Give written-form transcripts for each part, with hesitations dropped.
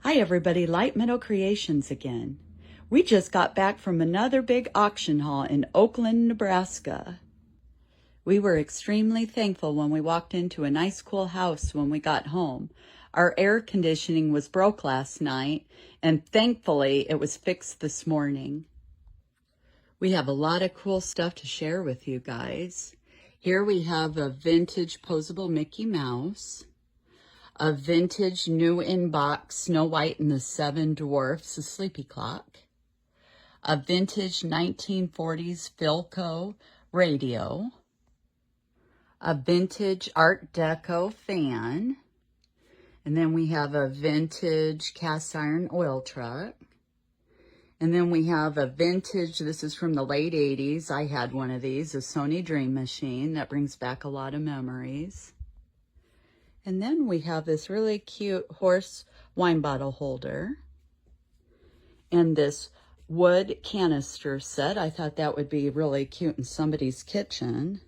Hi everybody, Light Meadow Creations again. We just got back from another big auction haul in Oakland, Nebraska. We were extremely thankful when we walked into a nice cool house when we got home. Our air conditioning was broke last night, and thankfully it was fixed this morning. We have a lot of cool stuff to share with you guys. Here we have a vintage posable Mickey Mouse. A vintage new in-box Snow White and the Seven Dwarfs, a sleepy clock. A vintage 1940s Philco radio. A vintage Art Deco fan. And then we have a vintage cast iron oil truck. And then we have a vintage, this is from the late 80s. I had one of these, a Sony Dream Machine. That brings back a lot of memories. And then we have this really cute horse wine bottle holder and this wood canister set. I thought that would be really cute in somebody's kitchen.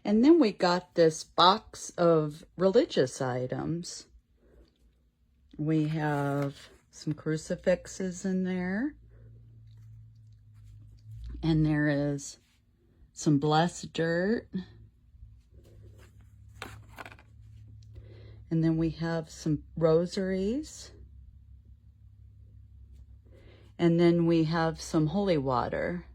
And then we got this box of religious items. We have some crucifixes in there. And there is some blessed dirt. And then we have some rosaries. And then we have some holy water.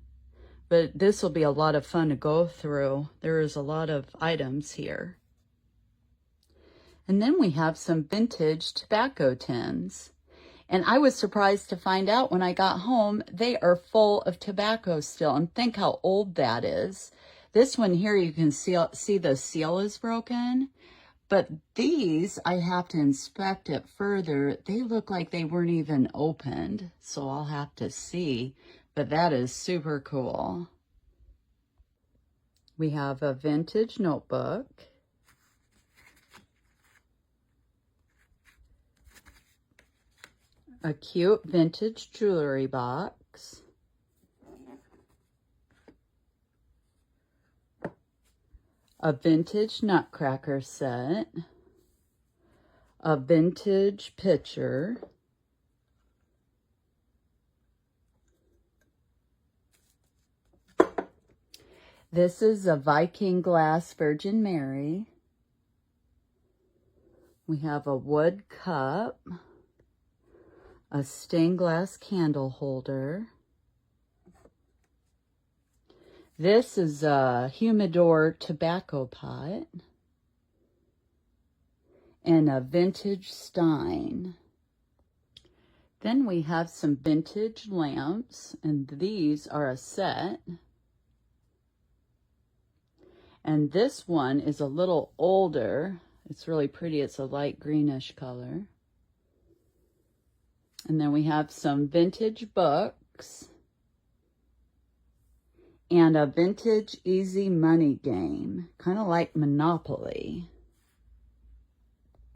But this will be a lot of fun to go through. There is a lot of items here. And then we have some vintage tobacco tins. And I was surprised to find out when I got home, they are full of tobacco still. And think how old that is. This one here, you can see the seal is broken. But these, I have to inspect it further. They look like they weren't even opened. So I'll have to see. But that is super cool. We have a vintage notebook. A cute vintage jewelry box. A vintage nutcracker set. A vintage pitcher. This is a Viking glass Virgin Mary. We have a wood cup. A stained glass candle holder. This is a humidor tobacco pot. And a vintage stein. Then we have some vintage lamps, and these are a set. And this one is a little older. It's really pretty. It's a light greenish color. And then we have some vintage books and a vintage easy money game, kind of like Monopoly.